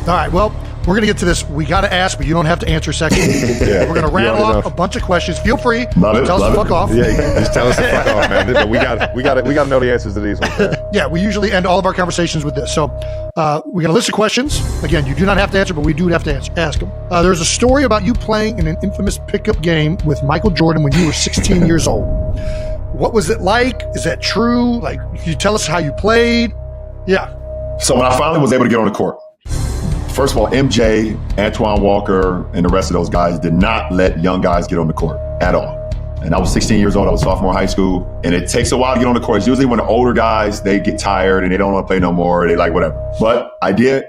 All right, well, we're going to get to this. We got to ask, but you don't have to answer second. We're going to rattle off a bunch of questions. Feel free. Tell us to fuck off. Yeah, just tell us to fuck off, man. But we got to know the answers to these ones. Man. Yeah, we usually end all of our conversations with this. So we got a list of questions. Again, you do not have to answer, but we do have to ask them. There's a story about you playing in an infamous pickup game with Michael Jordan when you were 16 years old. What was it like? Is that true? Like, can you tell us how you played? Yeah. So when I finally was able to get on the court, first of all, MJ, Antoine Walker, and the rest of those guys did not let young guys get on the court at all. And I was 16 years old. I was sophomore in high school. And it takes a while to get on the court. It's usually when the older guys, they get tired and they don't want to play no more. They like whatever. But I did.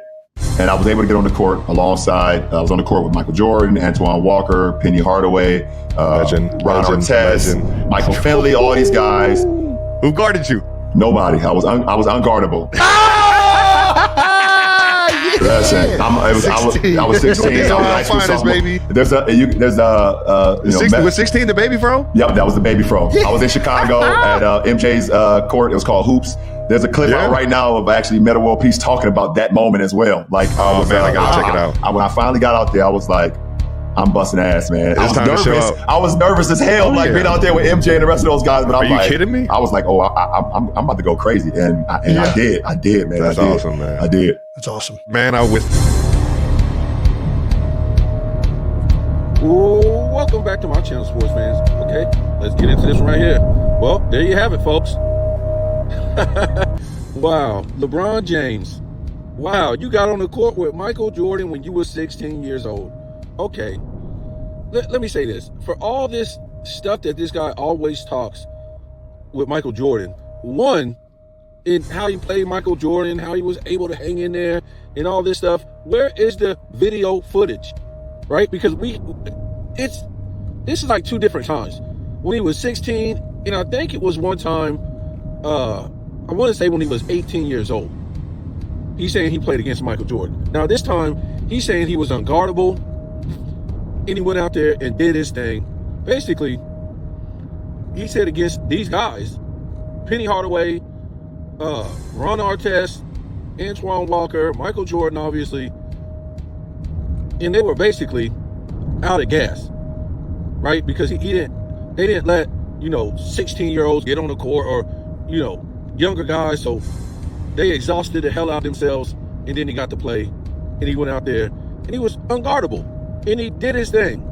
And I was able to get on the court alongside. I was on the court with Michael Jordan, Antoine Walker, Penny Hardaway, Ron Artest, Michael Finley, all these guys. Who guarded you? Nobody. I was unguardable. Listen, I was 16. I was high school sophomore. Baby. There's was 16 the baby fro? Yep, that was the baby fro. I was in Chicago at MJ's court. It was called Hoops. There's a clip out right now of actually Metta World Peace talking about that moment as well. Like, I gotta check it out. When I finally got out there, I was like, I'm busting ass, man. I was nervous. I was nervous as hell, being out there with MJ and the rest of those guys. But Are you kidding me? I was like, I'm about to go crazy, and I did, man. That's awesome, man. I did. That's awesome, man. Welcome back to my channel, sports fans. Okay, let's get into this one right here. Well, there you have it, folks. Wow, LeBron James. Wow, you got on the court with Michael Jordan when you were 16 years old. Okay, let me say this. For all this stuff that this guy always talks with Michael Jordan, one, in how he played Michael Jordan, how he was able to hang in there and all this stuff, where is the video footage, right? Because this is like two different times. When he was 16, and I think it was one time, I want to say when he was 18 years old, he's saying he played against Michael Jordan. Now this time, he's saying he was unguardable, and he went out there and did his thing. Basically, he said against these guys, Penny Hardaway, Ron Artest, Antoine Walker, Michael Jordan, obviously, and they were basically out of gas, right? Because they didn't let 16-year-olds get on the court, or younger guys, so they exhausted the hell out of themselves, and then he got to play, and he went out there, and he was unguardable, and he did his thing.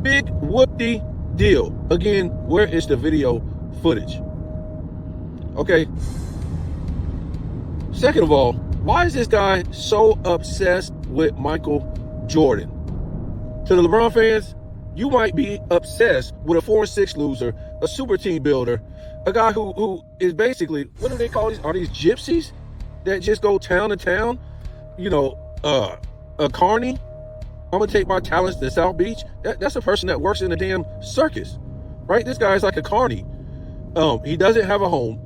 Big whoop-de deal. Again, where is the video footage? Okay. Second of all, why is this guy so obsessed with Michael Jordan? To the LeBron fans, you might be obsessed with a 4-6 loser, a super team builder, a guy who is basically, what do they call these? Are these gypsies that just go town to town? A carny? I'm gonna take my talents to South Beach. That's a person that works in a damn circus, right? This guy's like a carny. He doesn't have a home.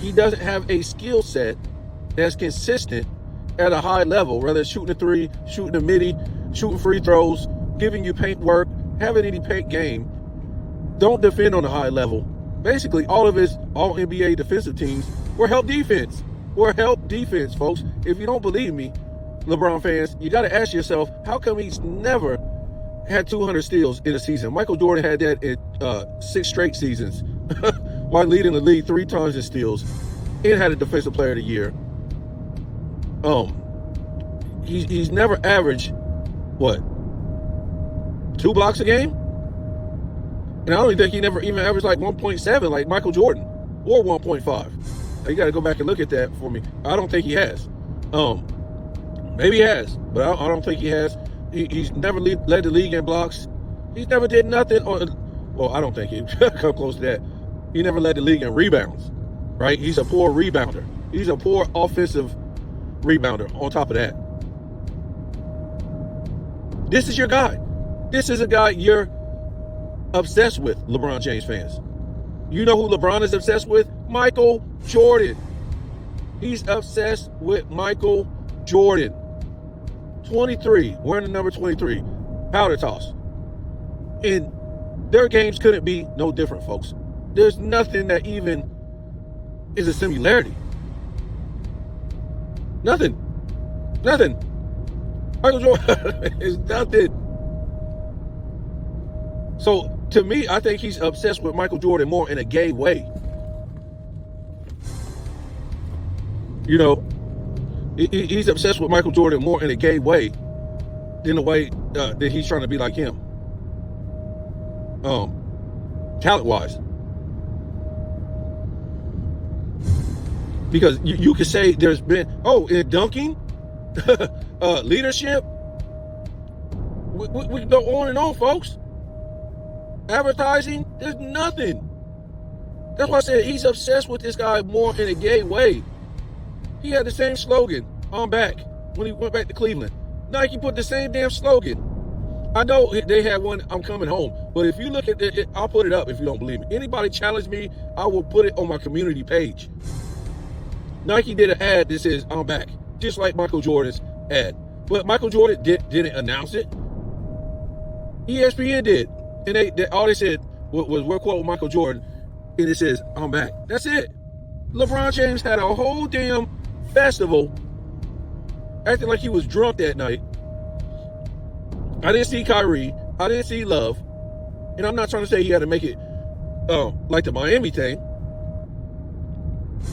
He doesn't have a skill set that's consistent at a high level, whether it's shooting a three, shooting a midi, shooting free throws, giving you paint work, having any paint game. Don't defend on a high level. Basically, all of his all NBA defensive teams were help defense. Folks. If you don't believe me, LeBron fans, you got to ask yourself, how come he's never had 200 steals in a season? Michael Jordan had that in 6 straight seasons while leading the league 3 times in steals and had a defensive player of the year. He's never averaged, 2 blocks a game? And I don't think he never even averaged like 1.7 like Michael Jordan, or 1.5. You got to go back and look at that for me. I don't think he has. Maybe he has, but I don't think he has. He's never led the league in blocks. He's never did nothing. I don't think he come close to that. He never led the league in rebounds, right? He's a poor rebounder. He's a poor offensive rebounder on top of that. This is your guy. This is a guy you're obsessed with, LeBron James fans. You know who LeBron is obsessed with? Michael Jordan. He's obsessed with Michael Jordan. 23, wearing the number 23, powder toss. And their games couldn't be no different, folks. There's nothing that even is a similarity. Nothing. Nothing. Michael Jordan is nothing. So to me, I think he's obsessed with Michael Jordan more in a gay way. You know, he's obsessed with Michael Jordan more in a gay way than the way that he's trying to be like him. Talent-wise. Because you could say there's been, in dunking, leadership, we can go on and on, folks. Advertising, there's nothing. That's why I said he's obsessed with this guy more in a gay way. He had the same slogan, "I'm back," when he went back to Cleveland. Nike put the same damn slogan. I know they had one, "I'm coming home," but if you look at it, I'll put it up if you don't believe me. Anybody challenge me, I will put it on my community page. Nike did an ad that says, "I'm back," just like Michael Jordan's ad. But Michael Jordan didn't announce it. ESPN did. And they all they said was, "We're quoting Michael Jordan," and it says, "I'm back." That's it. LeBron James had a whole damn festival acting like he was drunk that night. I didn't see Kyrie. I didn't see Love. And I'm not trying to say he had to make it like the Miami thing,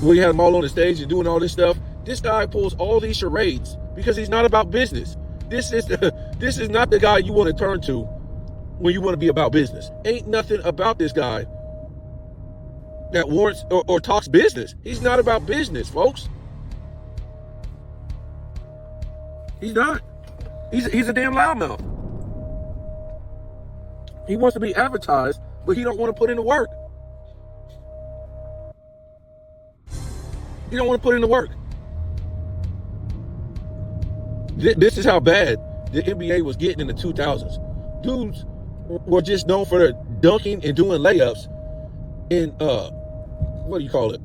where he had them all on the stage and doing all this stuff. This guy pulls all these charades because he's not about business. This is not the guy you want to turn to when you want to be about business. Ain't nothing about this guy that warrants or talks business. He's not about business, folks. He's not. He's a damn loudmouth. He wants to be advertised, but he don't want to put in the work. He don't want to put in the work. This is how bad the NBA was getting in the 2000s. Dudes were just known for their dunking and doing layups in, what do you call it?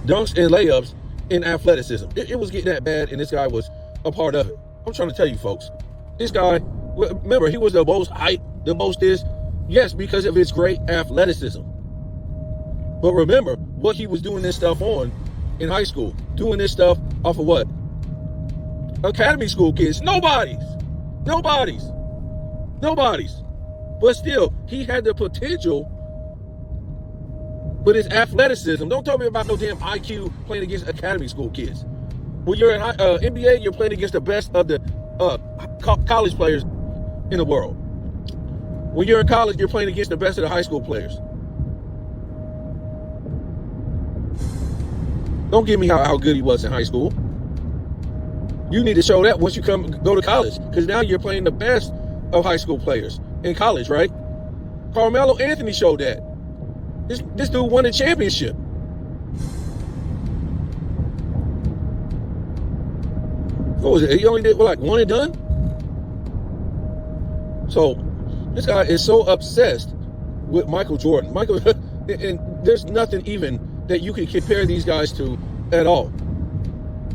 Dunks and layups in athleticism. It was getting that bad, and this guy was a part of it. I'm trying to tell you, folks. This guy, remember, he was the most hype, the most this. Yes, because of his great athleticism. But remember what he was doing this stuff on in high school. Doing this stuff off of what? Academy school kids. Nobody's. But still, he had the potential with his athleticism. Don't tell me about no damn IQ playing against academy school kids. When you're in NBA, you're playing against the best of the college players in the world. When you're in college, you're playing against the best of the high school players. Don't give me how good he was in high school. You need to show that once you go to college, because now you're playing the best of high school players in college, right? Carmelo Anthony showed that. This dude won a championship. What was it? He only did like one and done? So this guy is so obsessed with Michael Jordan. And there's nothing even that you can compare these guys to at all.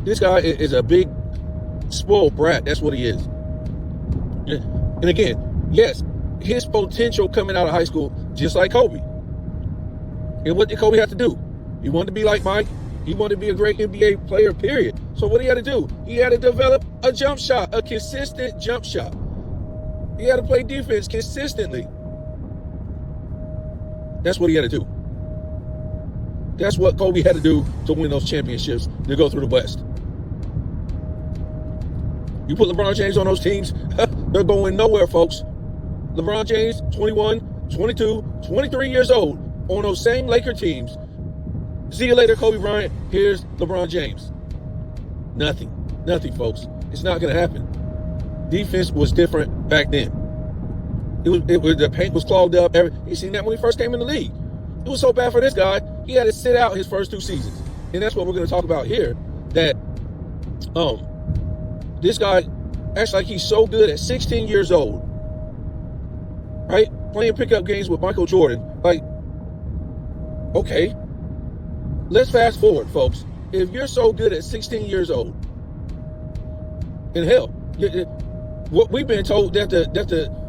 This guy is a big spoiled brat. That's what he is. And again, yes, his potential coming out of high school, just like Kobe. And what did Kobe have to do? He wanted to be like Mike. He wanted to be a great NBA player, period. So what he had to do? He had to develop a jump shot, a consistent jump shot. He had to play defense consistently. That's what he had to do. That's what Kobe had to do to win those championships, to go through the West. You put LeBron James on those teams, they're going nowhere, folks. LeBron James, 21, 22, 23 years old, on those same Laker teams. See you later, Kobe Bryant. Here's LeBron James. Nothing, folks. It's not going to happen. Defense was different back then. The paint was clogged up. You seen that when he first came in the league. It was so bad for this guy, he had to sit out his first 2 seasons. And that's what we're going to talk about here. That this guy acts like he's so good at 16 years old, right? Playing pickup games with Michael Jordan. Like, okay, let's fast forward, folks. If you're so good at 16 years old, and hell, what we've been told that the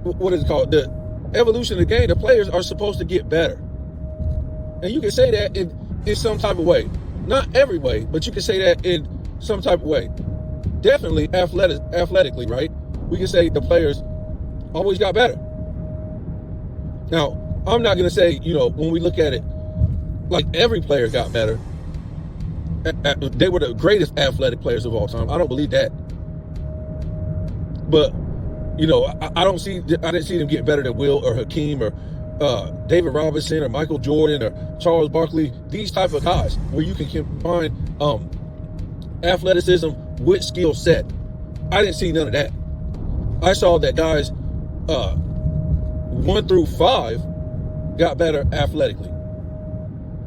what is it called? The evolution of the game, the players are supposed to get better. And you can say that in some type of way. Not every way, but you can say that in some type of way. Definitely athletically, right? We can say the players always got better. Now, I'm not going to say, when we look at it, like every player got better. They were the greatest athletic players of all time. I don't believe that. But, I didn't see them get better than Will or Hakeem or David Robinson or Michael Jordan or Charles Barkley, these type of guys where you can combine athleticism with skill set. I didn't see none of that. I saw that guys 1 through 5 got better athletically.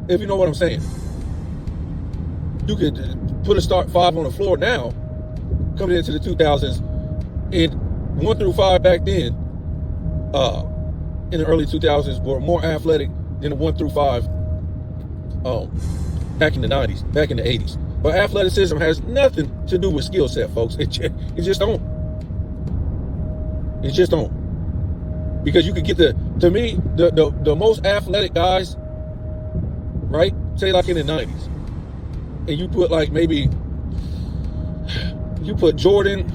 If you know what I'm saying. You could put a start 5 on the floor now, coming into the 2000s, and 1 through 5 back then, in the early 2000s, were more athletic than the 1 through 5 back in the 90s, back in the 80s. But athleticism has nothing to do with skill set, folks. It just don't. It just don't. Because you could get to me, the most athletic guys, right? Say like in the 90s. And you put like maybe, you put Jordan,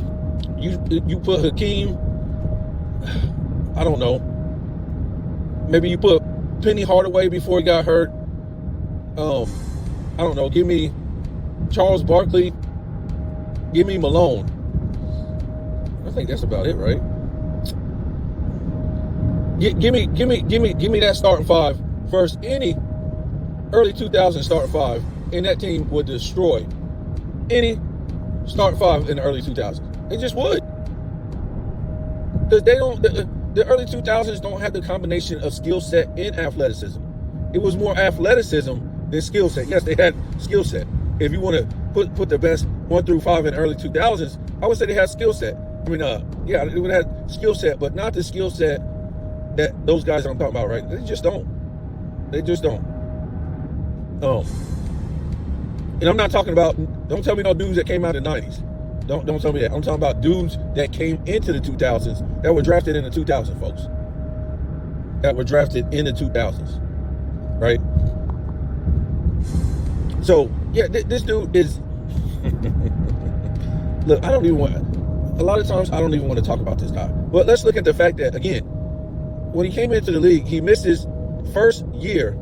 you put Hakeem, I don't know. Maybe you put Penny Hardaway before he got hurt. I don't know. Give me Charles Barkley. Give me Malone. I think that's about it, right? Give me that starting 5 versus any early 2000s starting 5, and that team would destroy any starting 5 in the early 2000s. It just would, because they don't. The early 2000s don't have the combination of skill set and athleticism. It was more athleticism than skill set. Yes, they had skill set. If you want to put the best 1 through 5 in the early 2000s, I would say they had skill set. I mean, yeah, they would have had skill set, but not the skill set that those guys I'm talking about, right? They just don't. They just don't. And I'm not talking about, don't tell me no dudes that came out in the 90s. Don't tell me that. I'm talking about dudes that came into the 2000s, that were drafted in the 2000s, folks. That were drafted in the 2000s, right? So, yeah, this dude is, look, a lot of times I don't even want to talk about this guy. But let's look at the fact that, again, when he came into the league, he missed his first year,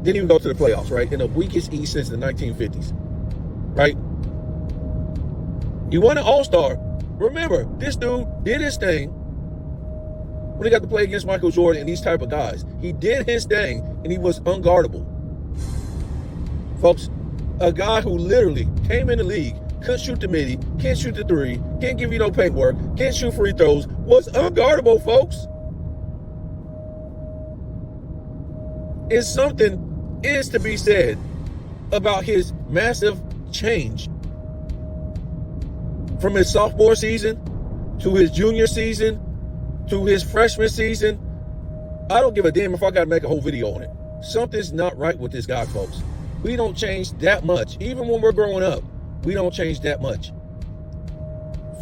didn't even go to the playoffs, right? In the weakest East since the 1950s, right? He won an All-Star. Remember, this dude did his thing when he got to play against Michael Jordan and these type of guys. He did his thing, and he was unguardable. Folks, a guy who literally came in the league, couldn't shoot the midi, can't shoot the three, can't give you no paint work, can't shoot free throws, was unguardable, folks. And something is to be said about his massive change from his sophomore season to his junior season to his freshman season. I don't give a damn if I got to make a whole video on it. Something's not right with this guy, folks. We don't change that much. Even when we're growing up, we don't change that much.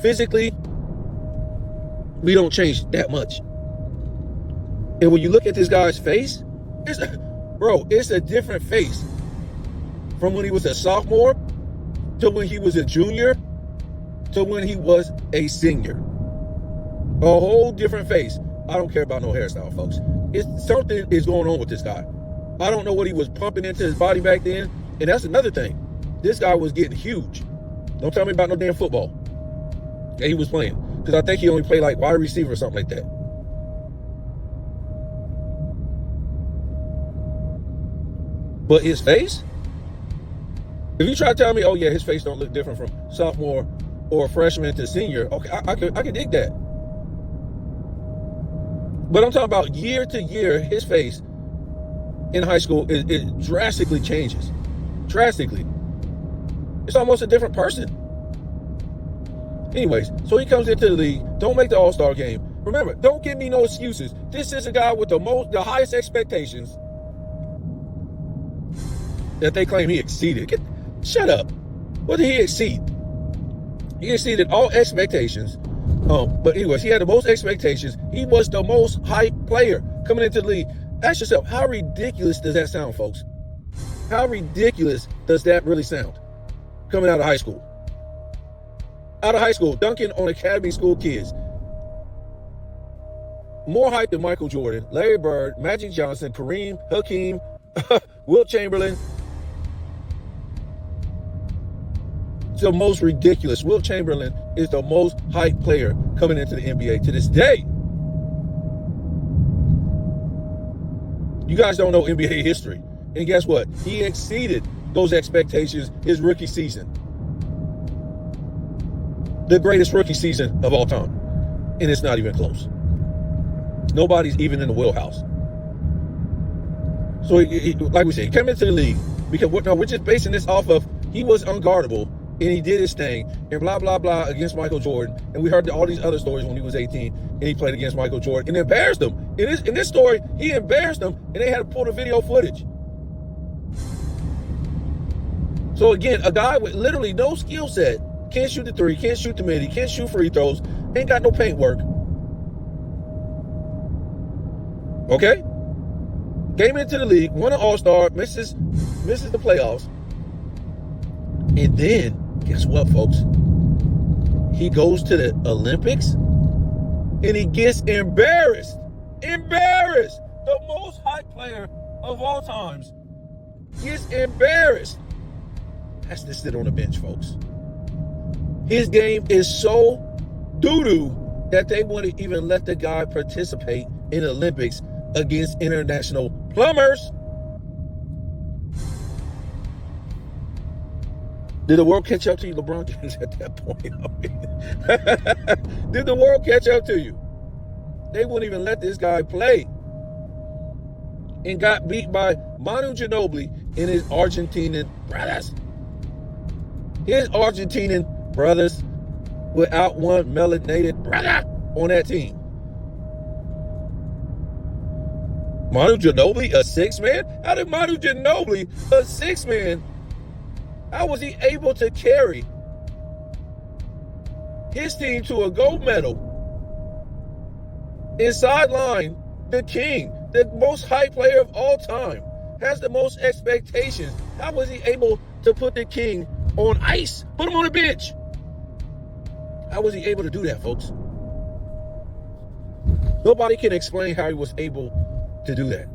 Physically, we don't change that much. And when you look at this guy's face, it's a different face from when he was a sophomore to when he was a junior to when he was a senior. A whole different face. I don't care about no hairstyle, folks. Something is going on with this guy. I don't know what he was pumping into his body back then. And that's another thing. This guy was getting huge. Don't tell me about no damn football that he was playing. Because I think he only played like wide receiver or something like that. But his face? If you try to tell me, oh yeah, his face don't look different from sophomore or freshman to senior, okay, I could dig that. But I'm talking about year to year, his face in high school, it drastically changes. Drastically. It's almost a different person. Anyways, so he comes into the league, don't make the All-Star game. Remember, don't give me no excuses. This is a guy with the highest expectations that they claim he exceeded. Shut up. What did he exceed? He exceeded all expectations. But anyways, he had the most expectations. He was the most hyped player coming into the league. Ask yourself, how ridiculous does that sound, folks? How ridiculous does that really sound? coming out of high school. Out of high school, dunking on academy school kids. More hype than Michael Jordan, Larry Bird, Magic Johnson, Kareem, Hakeem, Wilt Chamberlain. It's the most ridiculous. Wilt Chamberlain is the most hyped player coming into the NBA to this day. You guys don't know NBA history. And guess what? He exceeded those expectations his rookie season. The greatest rookie season of all time. And it's not even close. Nobody's even in the wheelhouse. So, like we said, he came into the league because we're just basing this off of he was unguardable and he did his thing and blah, blah, blah against Michael Jordan. And we heard all these other stories when he was 18 and he played against Michael Jordan and embarrassed him. In this story, he embarrassed him and they had to pull the video footage. So again, a guy with literally no skill set, can't shoot the three, can't shoot the midi, can't shoot free throws, ain't got no paint work. Okay? Came into the league, won an All-Star, misses the playoffs. And then, guess what, folks? He goes to the Olympics and he gets embarrassed. Embarrassed! The most hyped player of all times gets embarrassed. Has to sit on the bench, folks. His game is so doo-doo that they wouldn't even let the guy participate in the Olympics against international plumbers. Did the world catch up to you, LeBron James, at that point? I mean, did the world catch up to you? They wouldn't even let this guy play. And got beat by Manu Ginobili and his Argentinian brothers. His Argentinian brothers without one melanated brother on that team. Manu Ginobili, a six-man? How did Manu Ginobili, a six-man, how was he able to carry his team to a gold medal and sideline the king, the most hyped player of all time, has the most expectations? How was he able to put the king on ice, put him on the bench? How was he able to do that, folks? Nobody can explain how he was able to do that.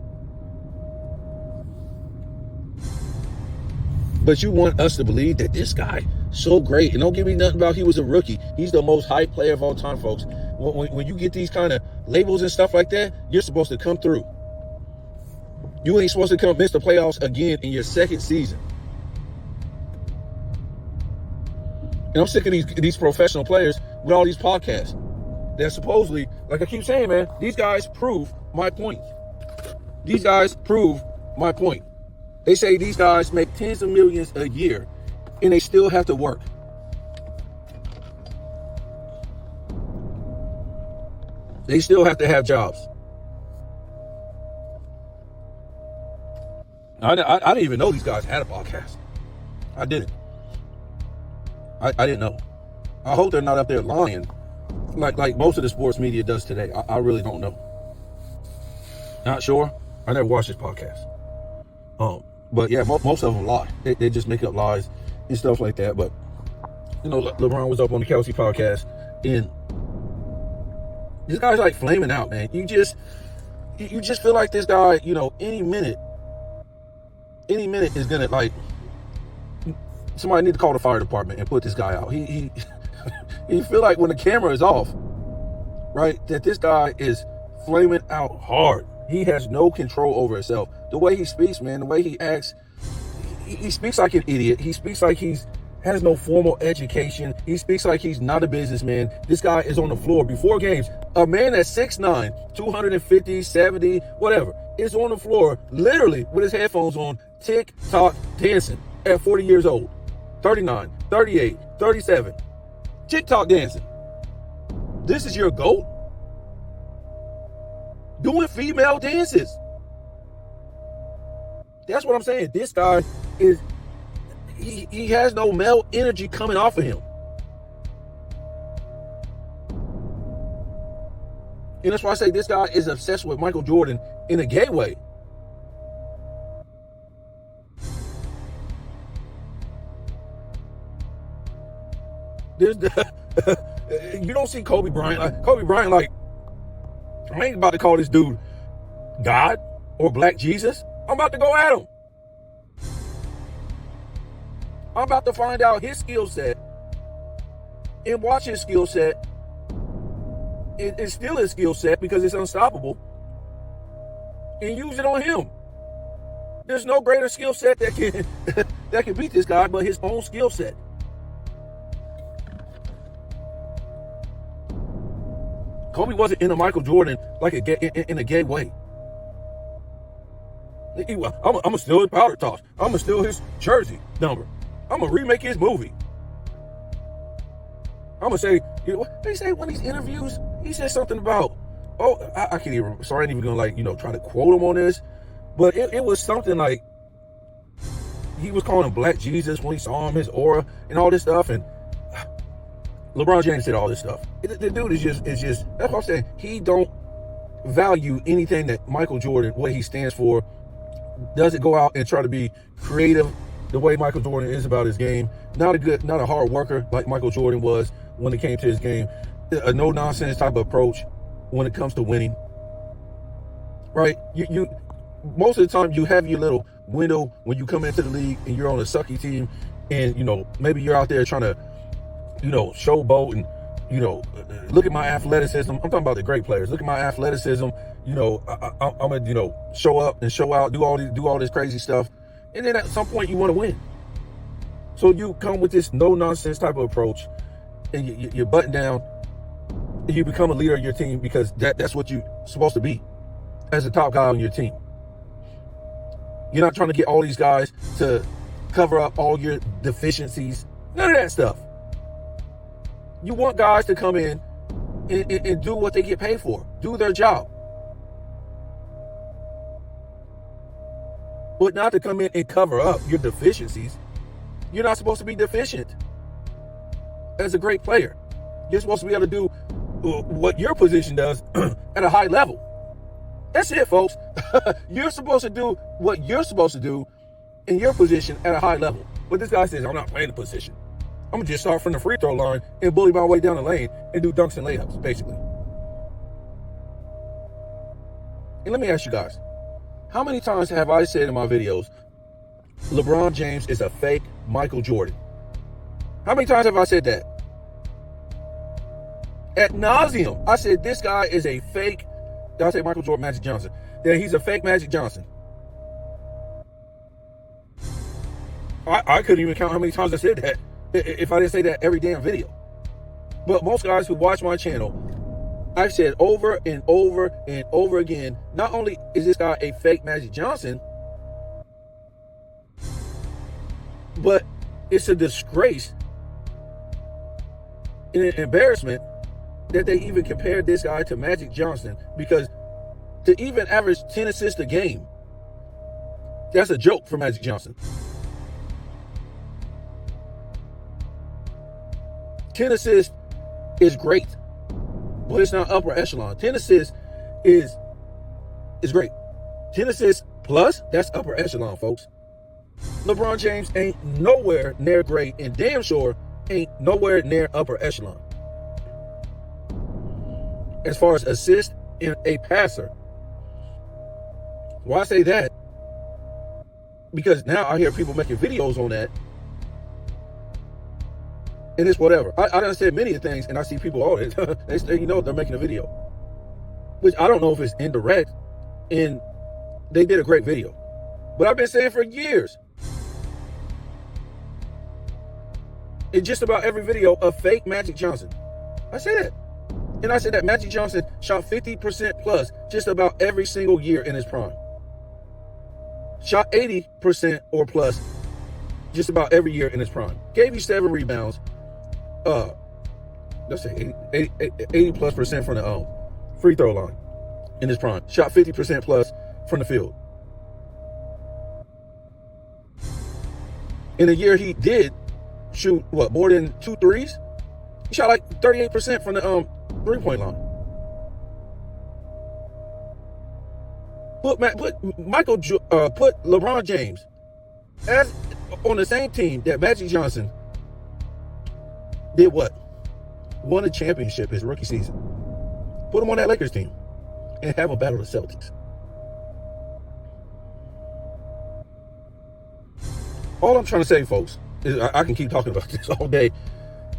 But you want us to believe that this guy so great, and don't give me nothing about he was a rookie. He's the most hyped player of all time, folks. When you get these kind of labels and stuff like that, you're supposed to come through. You ain't supposed to miss the playoffs again in your second season. And I'm sick of these professional players with all these podcasts. They're supposedly, like I keep saying, man, these guys prove my point. These guys prove my point. They say these guys make tens of millions a year and they still have to work. They still have to have jobs. I didn't even know these guys had a podcast. I didn't. I didn't know. I hope they're not up there lying like most of the sports media does today. I really don't know. Not sure. I never watched this podcast. But yeah, most of them lie. They just make up lies and stuff like that. But you know, LeBron was up on the Kelsey podcast, and this guy's like flaming out, man. You just feel like this guy, you know, any minute is gonna, like, somebody need to call the fire department and put this guy out. He you feel like when the camera is off, right, that this guy is flaming out hard. He has no control over himself. The way he speaks, man, the way he acts, he speaks like an idiot. He speaks like has no formal education. He speaks like he's not a businessman. This guy is on the floor before games. A man that's 6'9", 250, 70, whatever, is on the floor literally with his headphones on, tick-tock dancing at 40 years old, 39, 38, 37. TikTok dancing. This is your GOAT? Doing female dances. That's what I'm saying. This guy is, he has no male energy coming off of him. And that's why I say this guy is obsessed with Michael Jordan in a gay way. There's you don't see Kobe Bryant. Kobe Bryant, like, I ain't about to call this dude God or Black Jesus. I'm about to go at him. I'm about to find out his skill set and watch his skill set. It's still his skill set because it's unstoppable, and use it on him. There's no greater skill set that can that can beat this guy but his own skill set. Kobe wasn't into Michael Jordan like in a gay way. I'm gonna steal his powder toss. I'm gonna steal his jersey number. I'm gonna remake his movie. I'm gonna say, what they say one of these interviews? He said something about, I can't even remember. Sorry, I ain't even gonna try to quote him on this, but it was something like he was calling him Black Jesus when he saw him, his aura and all this stuff. And LeBron James said all this stuff. The dude is just that's what I'm saying. He don't value anything that Michael Jordan, what he stands for, doesn't go out and try to be creative the way Michael Jordan is about his game. Not a hard worker like Michael Jordan was when it came to his game. A no nonsense type of approach when it comes to winning. Right? You most of the time you have your little window when you come into the league and you're on a sucky team, and maybe you're out there trying to showboat and look at my athleticism. I'm talking about the great players. Look at my athleticism. I'm gonna show up and show out, do all this crazy stuff, and then at some point you want to win. So you come with this no nonsense type of approach, and you button down, and you become a leader of your team because that's what you're supposed to be as a top guy on your team. You're not trying to get all these guys to cover up all your deficiencies. None of that stuff. You want guys to come in and do what they get paid for. Do their job. But not to come in and cover up your deficiencies. You're not supposed to be deficient as a great player. You're supposed to be able to do what your position does at a high level. That's it, folks. You're supposed to do what you're supposed to do in your position at a high level. But this guy says, I'm not playing the position. I'm going to just start from the free throw line and bully my way down the lane and do dunks and layups, basically. And let me ask you guys, how many times have I said in my videos, LeBron James is a fake Michael Jordan? How many times have I said that? Ad nauseum. I said this guy is a fake, did I say Michael Jordan, Magic Johnson? That he's a fake Magic Johnson. I couldn't even count how many times I said that if I didn't say that every damn video. But most guys who watch my channel, I've said over and over and over again, not only is this guy a fake Magic Johnson, but it's a disgrace and an embarrassment that they even compared this guy to Magic Johnson, because to even average 10 assists a game, that's a joke for Magic Johnson. 10 assists is great, but it's not upper echelon. 10 assists is great. 10 assists plus, that's upper echelon, folks. LeBron James ain't nowhere near great, and damn sure ain't nowhere near upper echelon as far as assist in a passer. Why I say that? Because now I hear people making videos on that, and it's whatever. I done said many things, and I see people, they say, they're making a video, which I don't know if it's indirect, and they did a great video. But I've been saying for years, in just about every video, a fake Magic Johnson. I say that. And I said that Magic Johnson shot 50% plus just about every single year in his prime. Shot 80% or plus just about every year in his prime. Gave you 7 rebounds. Let's say 80 plus percent from the free throw line in his prime. Shot 50% plus from the field. In a year he did shoot more than 2 threes. He shot like 38% from the 3-point line. Put LeBron James as on the same team that Magic Johnson did what? Won a championship his rookie season. Put him on that Lakers team and have him battle the Celtics. All I'm trying to say, folks, is I can keep talking about this all day.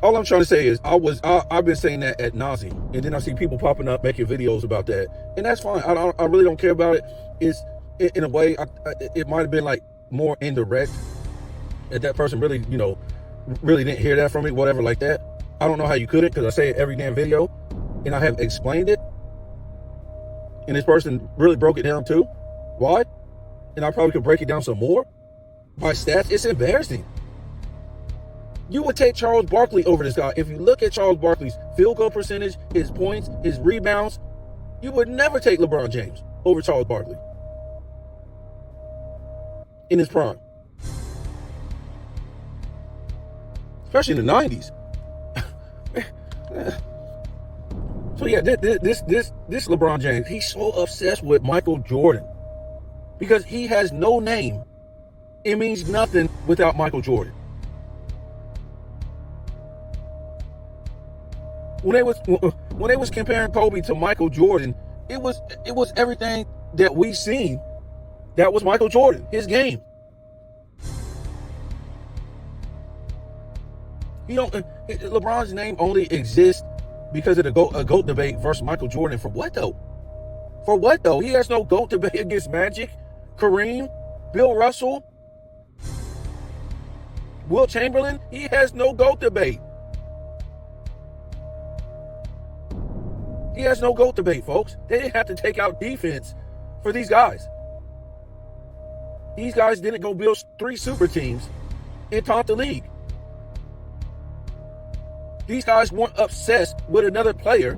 All I'm trying to say is I've been saying that ad nauseum, and then I see people popping up making videos about that, and that's fine. I really don't care about it. It's in a way it might have been like more indirect, and that person really really didn't hear that from me, whatever like that. I don't know how you couldn't, because I say it every damn video, and I have explained it, and this person really broke it down too. Why? And I probably could break it down some more by stats. It's embarrassing. You would take Charles Barkley over this guy. If you look at Charles Barkley's field goal percentage, his points, his rebounds, you would never take LeBron James over Charles Barkley in his prime, especially in the 90s. So yeah, this LeBron James, he's so obsessed with Michael Jordan because he has no name. It means nothing without Michael Jordan. When they was comparing Kobe to Michael Jordan, it was everything that we've seen. That was Michael Jordan, his game. LeBron's name only exists because of a GOAT debate versus Michael Jordan. For what though? For what though? He has no GOAT debate against Magic, Kareem, Bill Russell, Will Chamberlain. He has no GOAT debate. He has no GOAT debate, folks. They didn't have to take out defense for these guys. These guys didn't go build 3 super teams and taunt the league. These guys weren't obsessed with another player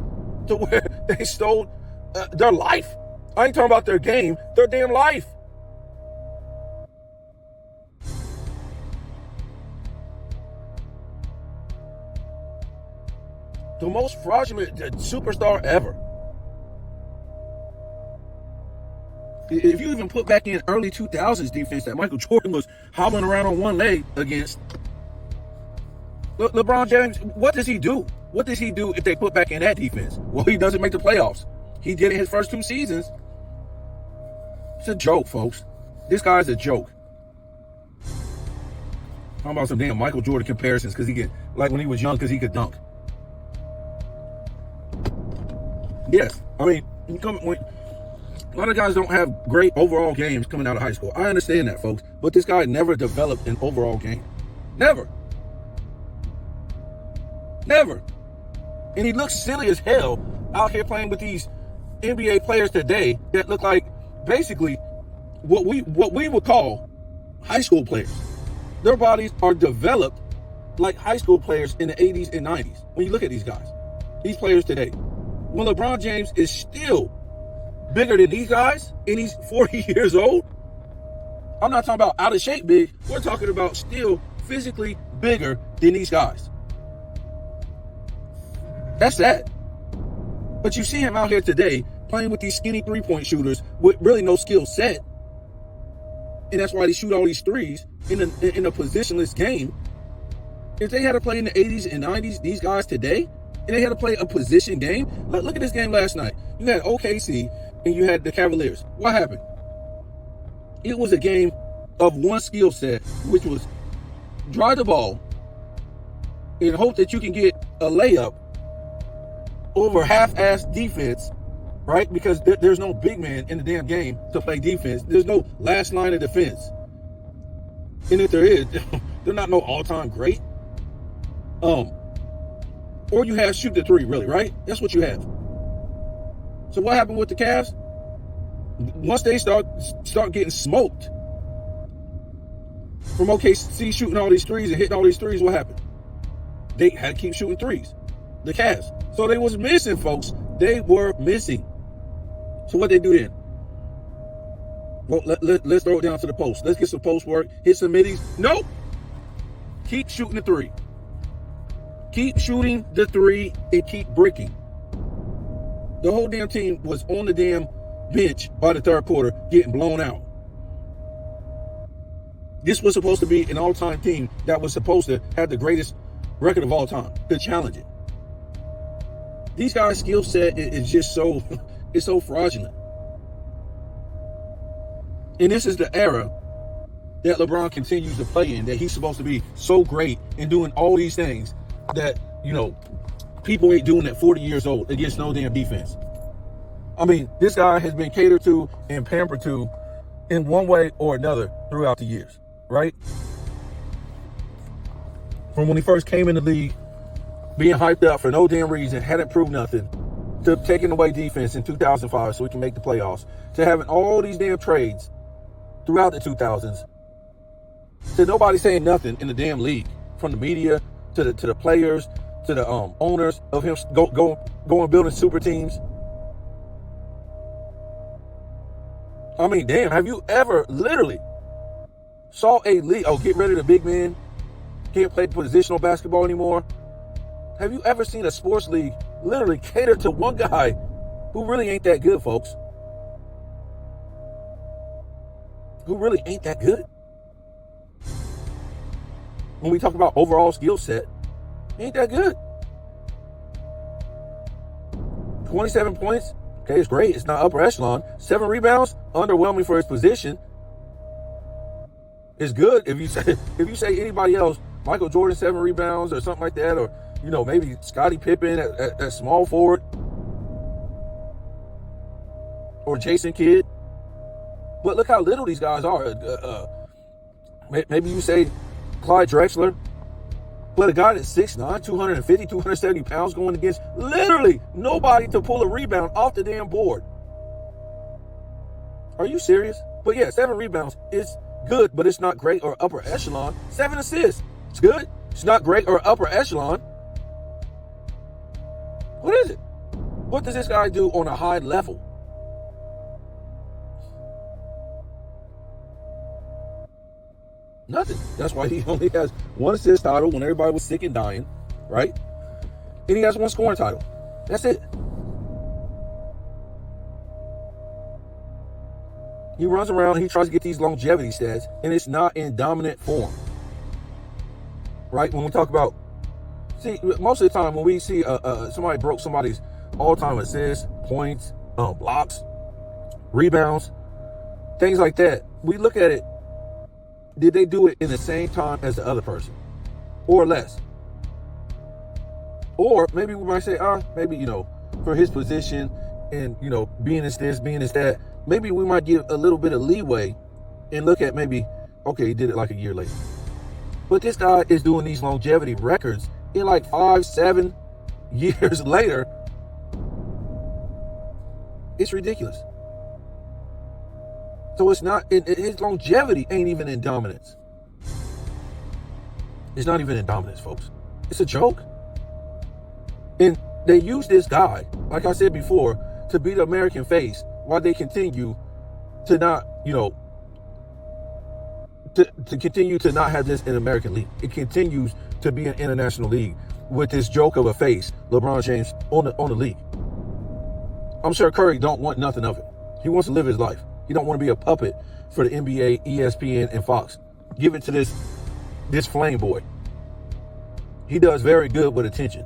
to where they stole their life. I ain't talking about their game, their damn life. The most fraudulent superstar ever. If you even put back in early 2000s defense that Michael Jordan was hobbling around on one leg against, LeBron James, what does he do? What does he do if they put back in that defense? Well, he doesn't make the playoffs. He did in his first 2 seasons. It's a joke, folks. This guy's a joke. Talking about some damn Michael Jordan comparisons because he could, like when he was young, because he could dunk. Yes, I mean, a lot of guys don't have great overall games coming out of high school. I understand that, folks. But this guy never developed an overall game. Never. Never. And he looks silly as hell out here playing with these NBA players today that look like basically what we would call high school players. Their bodies are developed like high school players in the 80s and 90s. When you look at these guys, these players today. When LeBron James is still bigger than these guys and he's 40 years old, I'm not talking about out of shape big. We're talking about still physically bigger than these guys. That's sad. But you see him out here today playing with these skinny 3-point shooters with really no skill set. And that's why they shoot all these threes in a positionless game. If they had to play in the 80s and 90s, these guys today, and they had to play a position game. Look at this game last night. You had OKC and you had the Cavaliers. What happened? It was a game of one skill set, which was drive the ball and hope that you can get a layup over half-ass defense, right? Because there's no big man in the damn game to play defense. There's no last line of defense. And if there is, they're not no all-time great. Or you have shoot the 3, really, right? That's what you have. So what happened with the Cavs? Once they start getting smoked from OKC shooting all these threes and hitting all these threes, what happened? They had to keep shooting threes. The Cavs. So they was missing, folks. They were missing. So what they do then? Well, let's throw it down to the post. Let's get some post work. Hit some middies. Nope. Keep shooting the 3. Keep shooting the 3 and keep bricking. The whole damn team was on the damn bench by the third quarter getting blown out. This was supposed to be an all-time team that was supposed to have the greatest record of all time to challenge it. These guys' skill set is just so, it's so fraudulent. And this is the era that LeBron continues to play in, that he's supposed to be so great and doing all these things that, you know, people ain't doing at 40 years old against no damn defense. I mean, this guy has been catered to and pampered to in one way or another throughout the years, right? From when he first came in the league, being hyped up for no damn reason, hadn't proved nothing, to taking away defense in 2005 so we can make the playoffs, to having all these damn trades throughout the 2000s, to nobody saying nothing in the damn league, from the media to the players to the owners of him going building super teams. I mean, damn, have you ever literally saw a league? Oh, get rid of the big men, can't play positional basketball anymore. Have you ever seen a sports league literally cater to one guy who really ain't that good, folks? Who really ain't that good? When we talk about overall skill set, he ain't that good. 27 points, okay, it's great. It's not upper echelon. 7 rebounds, underwhelming for his position. It's good if you say anybody else, Michael Jordan 7 rebounds or something like that, or you know, maybe Scottie Pippen at small forward, or Jason Kidd. But look how little these guys are. Maybe you say Clyde Drexler, but a guy that's 6'9", 250, 270 pounds going against literally nobody to pull a rebound off the damn board. Are you serious? But yeah, 7 rebounds is good, but it's not great or upper echelon. 7 assists, it's good. It's not great or upper echelon. What is it? What does this guy do on a high level? Nothing. That's why he only has 1 assist title when everybody was sick and dying, right? And he has 1 scoring title. That's it. He runs around and he tries to get these longevity stats, and it's not in dominant form, right? When we talk about, see, most of the time when we see somebody broke somebody's all-time assists, points, blocks, rebounds, things like that, we look at it. Did they do it in the same time as the other person, or less? Or maybe we might say, maybe, you know, for his position and, you know, being as this, being as that, maybe we might give a little bit of leeway and look at maybe, okay, he did it like a year later. But this guy is doing these longevity records in like 5-7 years later. It's ridiculous. So it's not, his longevity ain't even in dominance. It's not even in dominance, folks. It's a joke. And they use this guy, like I said before, to be the American face while they continue to not, you know, to continue to not have this in American league. It continues to be an international league with this joke of a face, LeBron James, on the league. I'm sure Curry don't want nothing of it. He wants to live his life. He don't want to be a puppet for the NBA, ESPN, and Fox. Give it to this flame boy. He does very good with attention.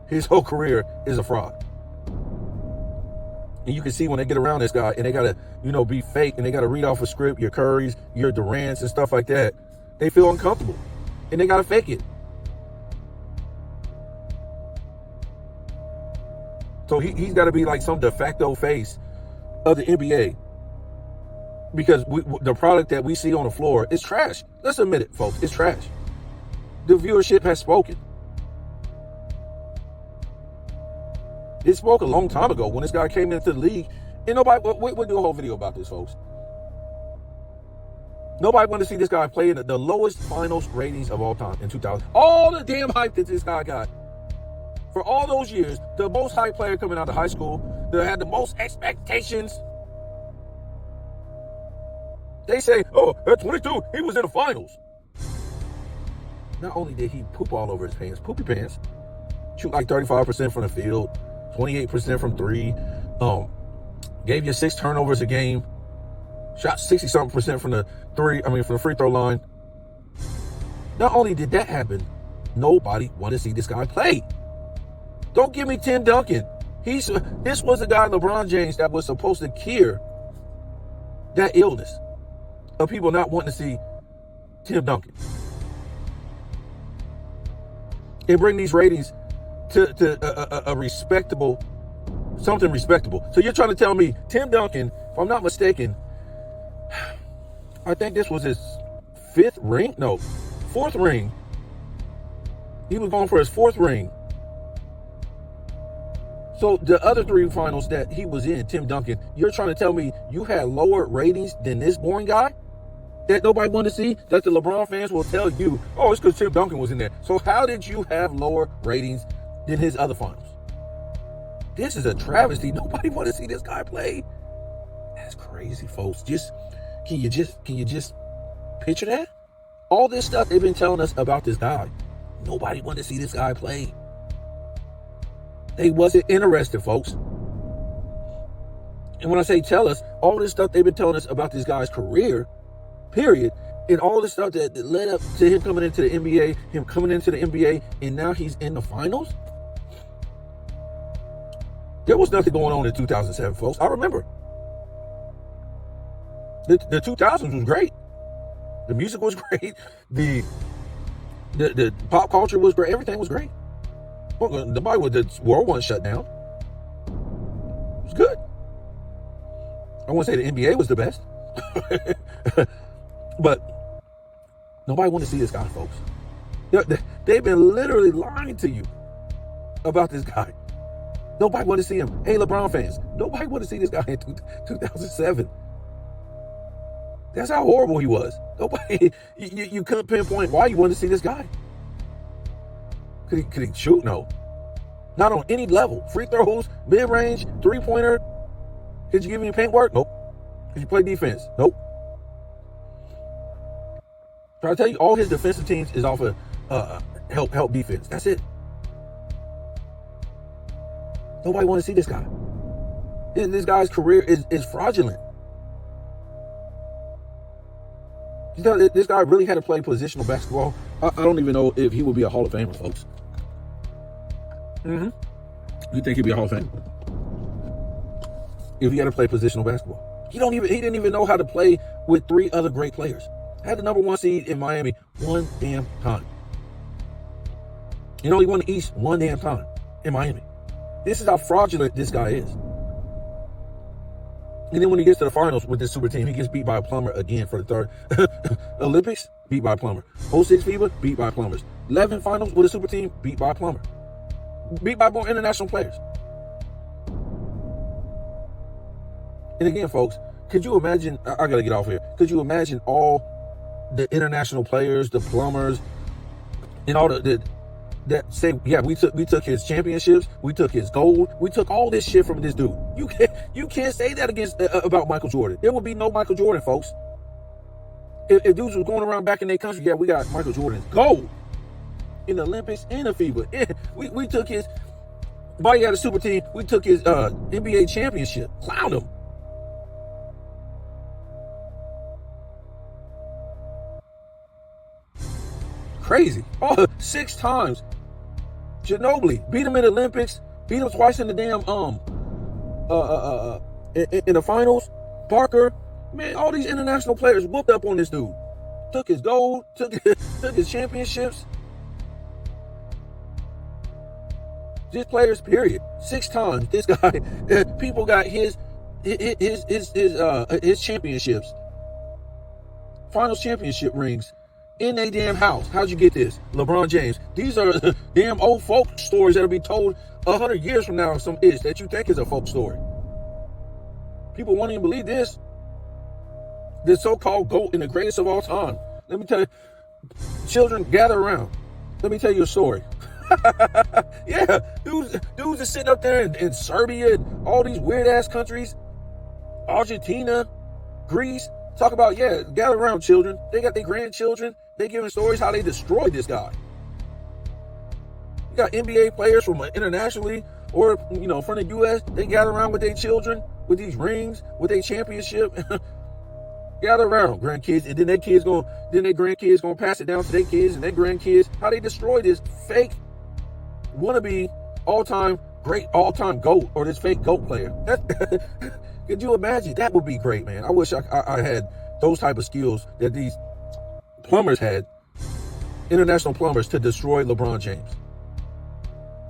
His whole career is a fraud. And you can see when they get around this guy and they got to, you know, be fake and they got to read off a script, your Currys, your Durants and stuff like that. They feel uncomfortable and they got to fake it. So he's got to be like some de facto face of the NBA. Because the product that we see on the floor is trash. Let's admit it, folks. It's trash. The viewership has spoken. It spoke a long time ago when this guy came into the league. And nobody, we'll do a whole video about this, folks. Nobody wanted to see this guy play in the lowest finals ratings of all time in 2000. All the damn hype that this guy got. For all those years, the most hype player coming out of high school, that had the most expectations. They say, oh, at 22, he was in the finals. Not only did he poop all over his pants, poopy pants, shoot like 35% from the field, 28% from 3, gave you 6 turnovers a game, shot 60-something% from the free throw line. Not only did that happen, nobody want to see this guy play. Don't give me Tim Duncan. This was the guy, LeBron James, that was supposed to cure that illness of people not wanting to see Tim Duncan. And bring these ratings to a respectable, something respectable. So you're trying to tell me Tim Duncan, if I'm not mistaken, I think this was his fourth ring. He was going for his fourth ring. So the other three finals that he was in, Tim Duncan, you're trying to tell me you had lower ratings than this boring guy that nobody wanted to see, that the LeBron fans will tell you, oh, it's because Tim Duncan was in there. So how did you have lower ratings than his other finals? This is a travesty. Nobody want to see this guy play. That's crazy, folks. Can you just picture that? All this stuff they've been telling us about this guy. Nobody wanted to see this guy play. They wasn't interested, folks. And when I say tell us, all this stuff they've been telling us about this guy's career, period, and all this stuff that led up to him coming into the NBA, and now he's in the finals. There was nothing going on in 2007, folks. I remember. The 2000s was great. The music was great. The pop culture was great. Everything was great. Well, the world wasn't shut down. It was good. I won't say the NBA was the best. But nobody wanted to see this guy, folks. They've been literally lying to you about this guy. Nobody wanted to see him. Hey, LeBron fans, nobody wanted to see this guy in 2007. That's how horrible he was. Nobody, you couldn't pinpoint why you wanted to see this guy. Could he shoot? No. Not on any level. Free throws, mid-range, three-pointer. Could you give me paint work? Nope. Could you play defense? Nope. Try to tell you, all his defensive teams is off of help defense. That's it. Nobody want to see this guy. This guy's career is fraudulent. You know, this guy really had to play positional basketball. I don't even know if he would be a Hall of Famer, folks. You think he'd be a Hall of Famer if he had to play positional basketball? He didn't even know how to play with three other great players. Had the number one seed in Miami one damn time. You know, he won the East one damn time in Miami. This is how fraudulent this guy is. And then when he gets to the finals with this super team, he gets beat by a plumber again for the third. Olympics, beat by a plumber. 06 FIBA, beat by plumbers. 11 finals with a super team, beat by a plumber. Beat by more international players. And again, folks, could you imagine, I gotta get off here. Could you imagine all the international players, the plumbers, and all that say, yeah, we took his championships, we took his gold, we took all this shit from this dude. You can't say that about Michael Jordan. There would be no Michael Jordan, folks. If dudes was going around back in their country, yeah, we got Michael Jordan's gold in the Olympics and the FIBA. We took his, while he had a super team, we took his NBA championship. Clown him. Crazy. Oh, 6 times. Ginobili beat him in the Olympics, beat him twice in the damn in the finals. Parker, man, all these international players whooped up on this dude. Took his gold, took his championships. Just players, period. 6 times. This guy, people got his championships, finals championship rings in a damn house. How'd you get this? LeBron James. These are damn old folk stories that'll be told 100 years from now. Some ish that you think is a folk story. People won't even believe this. This so-called GOAT and the greatest of all time. Let me tell you, children, gather around. Let me tell you a story. Yeah, dudes are sitting up there in Serbia and all these weird ass countries, Argentina, Greece. Talk about, yeah, gather around, children. They got their grandchildren. They giving stories how they destroyed this guy. You got NBA players from internationally or, from the U.S. They gather around with their children, with these rings, with their championship. gather around, grandkids, and then their grandkids gonna pass it down to their kids and their grandkids. How they destroy this fake wannabe all-time GOAT or this fake GOAT player. Could you imagine? That would be great, man. I wish I had those type of skills that these plumbers had, international plumbers, to destroy LeBron James.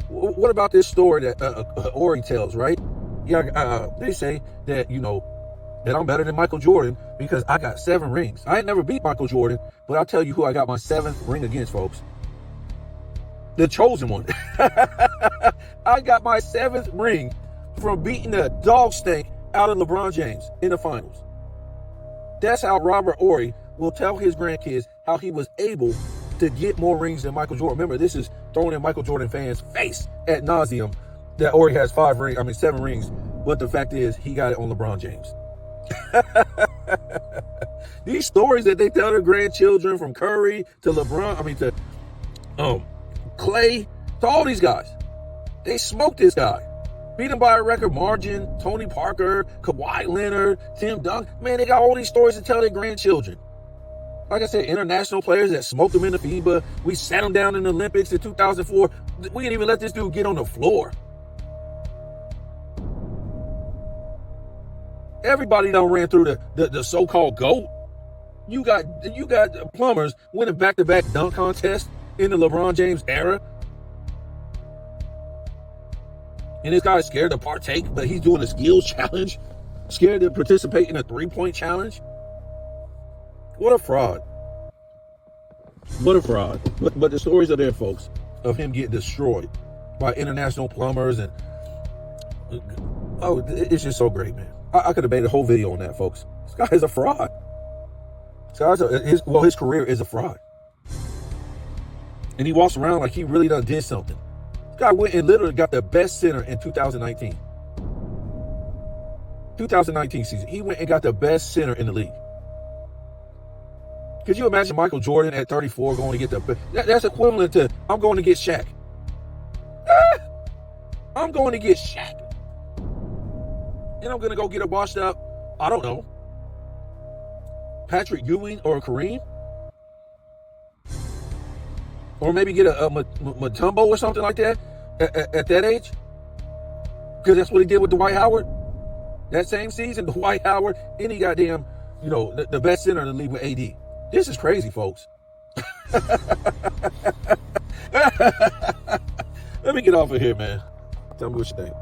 What about this story that Ori tells, right? Yeah, they say that, that I'm better than Michael Jordan because I got 7 rings. I ain't never beat Michael Jordan, but I'll tell you who I got my 7th ring against, folks. The chosen one. I got my 7th ring from beating the dog stank out of LeBron James in the finals. That's how Robert Horry will tell his grandkids how he was able to get more rings than Michael Jordan. Remember, this is thrown in Michael Jordan fans' face ad nauseum that Horry has 7 rings. But the fact is, he got it on LeBron James. These stories that they tell their grandchildren, from Curry to LeBron, to Clay, to all these guys, they smoked this guy. Beat him by a record margin. Tony Parker, Kawhi Leonard, Tim Duncan. Man, they got all these stories to tell their grandchildren. Like I said, international players that smoked them in the FIBA. We sat them down in the Olympics in 2004. We didn't even let this dude get on the floor. Everybody done ran through the so-called GOAT. You got plumbers winning back-to-back dunk contests in the LeBron James era. And this guy's scared to partake, but he's doing a skills challenge. Scared to participate in a 3-point challenge. What a fraud. What a fraud. But the stories are there, folks, of him getting destroyed by international plumbers. And it's just so great, man. I could have made a whole video on that, folks. This guy is a fraud. His career is a fraud. And he walks around like he really done did something. This guy went and literally got the best center in 2019. 2019 season. He went and got the best center in the league. Could you imagine Michael Jordan at 34 going to get the best? That's equivalent to, I'm going to get Shaq. I'm going to get Shaq. And I'm going to go get a washed up, I don't know, Patrick Ewing or Kareem. Or maybe get a Mutombo or something like that at that age. Because that's what he did with Dwight Howard. That same season, Dwight Howard, any goddamn, the best center in the league with AD. This is crazy, folks. Let me get off of here, man. Tell me what you think.